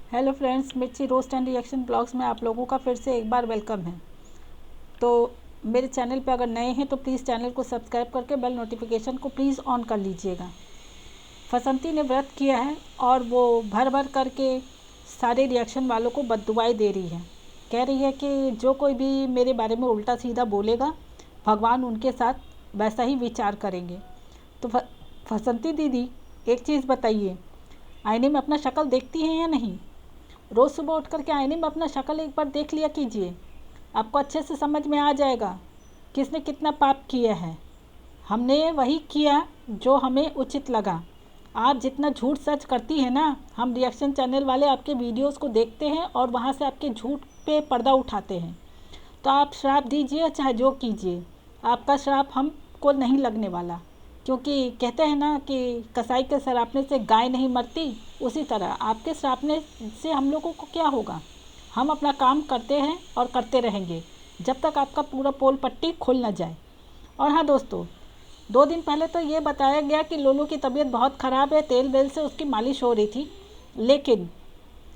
Hello friends, मिर्ची roast and reaction blogs में आप लोगों का फिर से एक बार वेलकम है। तो मेरे चैनल पे अगर नए हैं तो प्लीज़ चैनल को सब्सक्राइब करके बेल नोटिफिकेशन को प्लीज़ ऑन कर लीजिएगा। फसंती ने व्रत किया है और वो भर भर करके सारे रिएक्शन वालों को बद्दुआएं दे रही है। कह रही है कि जो कोई भी मेरे बारे में उल्टा सीधा बोलेगा भगवान उनके साथ वैसा ही विचार करेंगे। तो फसंती दीदी, एक चीज़ बताइए, आईने में अपना शक्ल देखती हैं या नहीं? रोज़ सुबह उठ कर के आईने में अपना शक्ल एक बार देख लिया कीजिए, आपको अच्छे से समझ में आ जाएगा किसने कितना पाप किया है। हमने वही किया जो हमें उचित लगा। आप जितना झूठ सच करती है ना, हम रिएक्शन चैनल वाले आपके वीडियोस को देखते हैं और वहाँ से आपके झूठ पे पर्दा उठाते हैं। तो आप श्राप दीजिए चाहे जो कीजिए, आपका श्राप हमको नहीं लगने वाला। क्योंकि कहते हैं ना कि कसाई के सरापने से गाय नहीं मरती, उसी तरह आपके सरापने से हम लोगों को क्या होगा। हम अपना काम करते हैं और करते रहेंगे जब तक आपका पूरा पोल पट्टी खुल न जाए। और हाँ दोस्तों, 2 दिन पहले तो ये बताया गया कि लोलू की तबीयत बहुत ख़राब है, तेल वेल से उसकी मालिश हो रही थी, लेकिन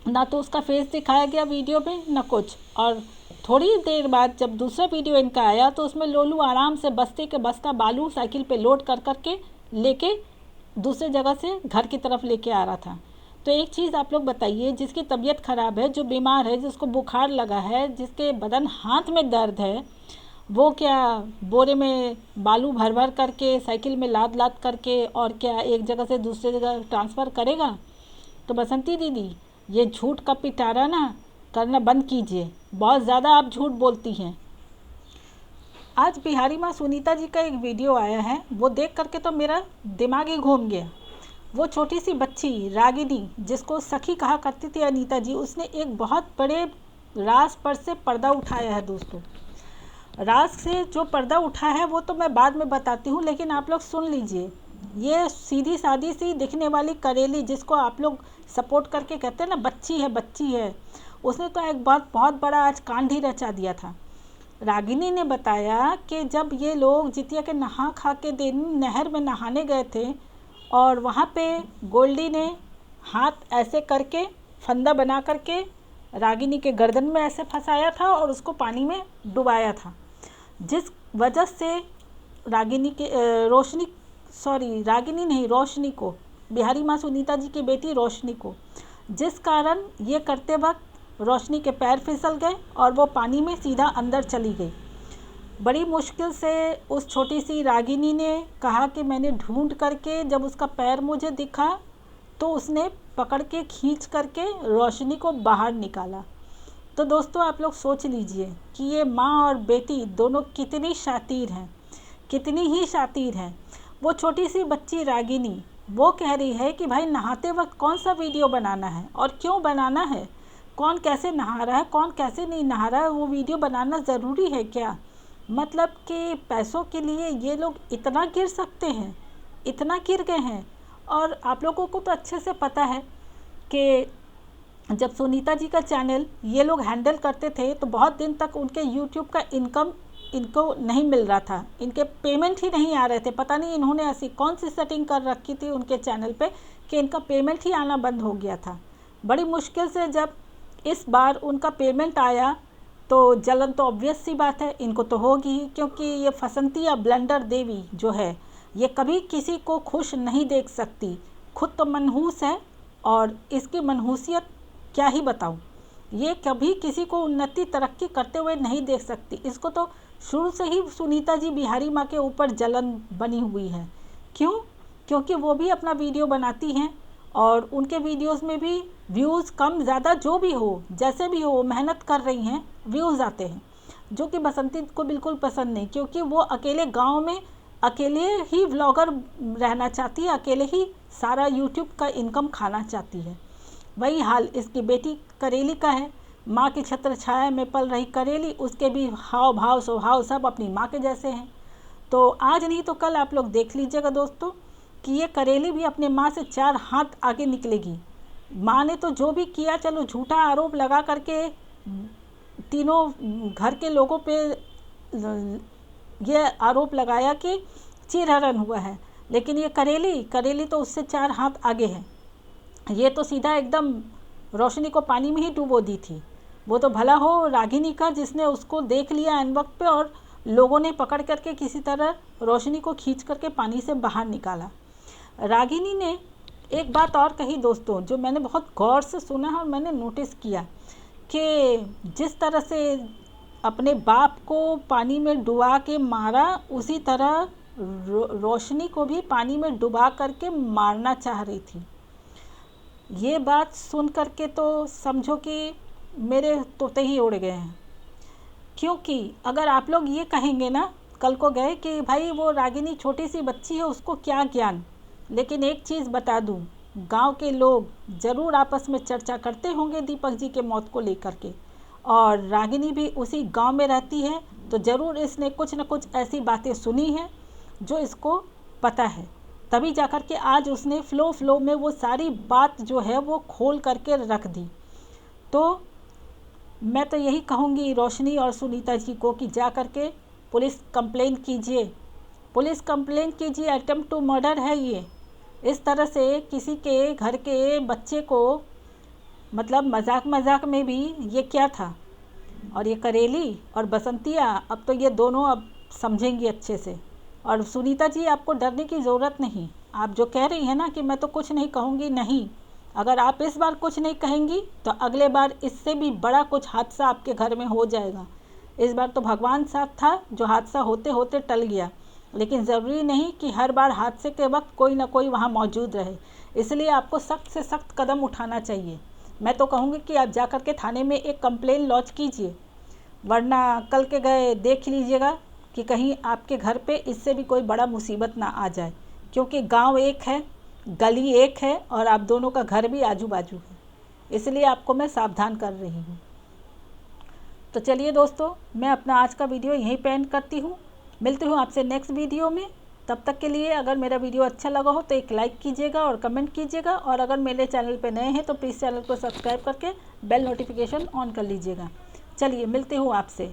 ना तो उसका फेस दिखाया गया वीडियो में ना कुछ। और थोड़ी देर बाद जब दूसरा वीडियो इनका आया तो उसमें लोलू आराम से बस्ते के बस्ता बालू साइकिल पे लोड कर करके लेके दूसरे जगह से घर की तरफ लेके आ रहा था। तो एक चीज़ आप लोग बताइए, जिसकी तबीयत ख़राब है, जो बीमार है, जिसको बुखार लगा है, जिसके बदन हाथ में दर्द है, वो क्या बोरे में बालू भर भर करके साइकिल में लाद लाद करके और क्या एक जगह से दूसरे जगह ट्रांसफ़र करेगा? तो बसंती दीदी, ये झूठ का पिटारा ना करना बंद कीजिए, बहुत ज़्यादा आप झूठ बोलती हैं। आज बिहारी माँ सुनीता जी का एक वीडियो आया है, वो देख करके तो मेरा दिमाग ही घूम गया। वो छोटी सी बच्ची रागिनी, जिसको सखी कहा करती थी अनीता जी, उसने एक बहुत बड़े राज पर से पर्दा उठाया है दोस्तों। राज से जो पर्दा उठा है वो तो मैं बाद में बताती हूँ, लेकिन आप लोग सुन लीजिए। ये सीधी सादी सी दिखने वाली करेली, जिसको आप लोग सपोर्ट करके कहते हैं ना बच्ची है बच्ची है, उसने तो एक बहुत बड़ा आज कांड ही रचा दिया था। रागिनी ने बताया कि जब ये लोग जितिया के नहा खा के दिन नहर में नहाने गए थे और वहाँ पे गोल्डी ने हाथ ऐसे करके फंदा बना करके रागिनी के गर्दन में ऐसे फंसाया था और उसको पानी में डुबाया था, जिस वजह से रागिनी नहीं, रोशनी को, बिहारी माँ सुनीता जी की बेटी रोशनी को, जिस कारण ये करते वक्त रोशनी के पैर फिसल गए और वो पानी में सीधा अंदर चली गई। बड़ी मुश्किल से उस छोटी सी रागिनी ने कहा कि मैंने ढूंढ करके जब उसका पैर मुझे दिखा तो उसने पकड़ के खींच करके रोशनी को बाहर निकाला। तो दोस्तों आप लोग सोच लीजिए कि ये माँ और बेटी दोनों कितनी शातिर हैं, कितनी ही शातिर हैं। वो छोटी सी बच्ची रागिनी वो कह रही है कि भाई नहाते वक्त कौन सा वीडियो बनाना है और क्यों बनाना है, कौन कैसे नहा रहा है कौन कैसे नहीं नहा रहा है, वो वीडियो बनाना ज़रूरी है क्या? मतलब कि पैसों के लिए ये लोग इतना गिर सकते हैं, इतना गिर गए हैं। और आप लोगों को तो अच्छे से पता है कि जब सुनीता जी का चैनल ये लोग हैंडल करते थे तो बहुत दिन तक उनके यूट्यूब का इनकम इनको नहीं मिल रहा था, इनके पेमेंट ही नहीं आ रहे थे। पता नहीं इन्होंने ऐसी कौन सी सेटिंग कर रखी थी उनके चैनल पे कि इनका पेमेंट ही आना बंद हो गया था। बड़ी मुश्किल से जब इस बार उनका पेमेंट आया तो जलन तो ऑब्वियस सी बात है इनको तो होगी ही, क्योंकि ये फसंती या ब्लंडर देवी जो है ये कभी किसी को खुश नहीं देख सकती, खुद तो मनहूस है और इसकी मनहूसियत क्या ही बताऊं। ये कभी किसी को उन्नति तरक्की करते हुए नहीं देख सकती। इसको तो शुरू से ही सुनीता जी बिहारी माँ के ऊपर जलन बनी हुई है। क्यों? क्योंकि वो भी अपना वीडियो बनाती हैं और उनके वीडियोस में भी व्यूज़ कम ज़्यादा जो भी हो, जैसे भी हो, मेहनत कर रही हैं, व्यूज़ आते हैं, जो कि बसंती को बिल्कुल पसंद नहीं, क्योंकि वो अकेले गांव में अकेले ही व्लॉगर रहना चाहती है, अकेले ही सारा यूट्यूब का इनकम खाना चाहती है। वही हाल इसकी बेटी करेली का है। माँ की छत्र छाया में पल रही करेली, उसके भी हाव भाव स्वभाव सब अपनी माँ के जैसे हैं। तो आज नहीं तो कल आप लोग देख लीजिएगा दोस्तों कि ये करेली भी अपने माँ से 4 हाथ आगे निकलेगी। माँ ने तो जो भी किया, चलो झूठा आरोप लगा करके तीनों घर के लोगों पे ये आरोप लगाया कि चीरहरण हुआ है, लेकिन ये करेली तो उससे 4 हाथ आगे है। ये तो सीधा एकदम रोशनी को पानी में ही डुबो दी थी। वो तो भला हो रागिनी का जिसने उसको देख लिया एन वक्त पे और लोगों ने पकड़ करके किसी तरह रोशनी को खींच करके पानी से बाहर निकाला। रागिनी ने एक बात और कही दोस्तों, जो मैंने बहुत गौर से सुना और मैंने नोटिस किया कि जिस तरह से अपने बाप को पानी में डुबा के मारा, उसी तरह रोशनी को भी पानी में डुबा करके मारना चाह रही थी। ये बात सुन करके तो समझो कि मेरे तोते ही उड़ गए हैं, क्योंकि अगर आप लोग ये कहेंगे ना कल को गए कि भाई वो रागिनी छोटी सी बच्ची है, उसको क्या ज्ञान, लेकिन एक चीज़ बता दूं, गांव के लोग ज़रूर आपस में चर्चा करते होंगे दीपक जी के मौत को लेकर के, और रागिनी भी उसी गांव में रहती है, तो ज़रूर इसने कुछ न कुछ ऐसी बातें सुनी हैं जो इसको पता है, तभी जाकर के आज उसने फ्लो में वो सारी बात जो है वो खोल करके रख दी। तो मैं तो यही कहूँगी रोशनी और सुनीता जी को कि जा कर के पुलिस कंप्लेन कीजिए, पुलिस कंप्लेन कीजिए। अटेम्प्ट टू मर्डर है ये। इस तरह से किसी के घर के बच्चे को, मतलब मजाक में भी ये क्या था। और ये करेली और बसंतिया, अब तो ये दोनों अब समझेंगी अच्छे से। और सुनीता जी, आपको डरने की ज़रूरत नहीं। आप जो कह रही हैं ना कि मैं तो कुछ नहीं कहूँगी, नहीं, अगर आप इस बार कुछ नहीं कहेंगी तो अगले बार इससे भी बड़ा कुछ हादसा आपके घर में हो जाएगा। इस बार तो भगवान साथ था, जो हादसा होते होते टल गया, लेकिन ज़रूरी नहीं कि हर बार हादसे के वक्त कोई ना कोई वहाँ मौजूद रहे। इसलिए आपको सख्त से सख्त कदम उठाना चाहिए। मैं तो कहूँगी कि आप जा कर के थाने में एक कंप्लेन लॉन्च कीजिए, वरना कल के गए देख लीजिएगा कि कहीं आपके घर पे इससे भी कोई बड़ा मुसीबत ना आ जाए, क्योंकि गांव एक है, गली एक है और आप दोनों का घर भी आजू बाजू है। इसलिए आपको मैं सावधान कर रही हूँ। तो चलिए दोस्तों, मैं अपना आज का वीडियो यहीं पे एंड करती हूँ। मिलती हूँ आपसे नेक्स्ट वीडियो में। तब तक के लिए अगर मेरा वीडियो अच्छा लगा हो तो एक लाइक कीजिएगा और कमेंट कीजिएगा, और अगर मेरे चैनल पे नए हैं तो प्लीज़ चैनल को सब्सक्राइब करके बेल नोटिफिकेशन ऑन कर लीजिएगा। चलिए मिलती हूँ आपसे।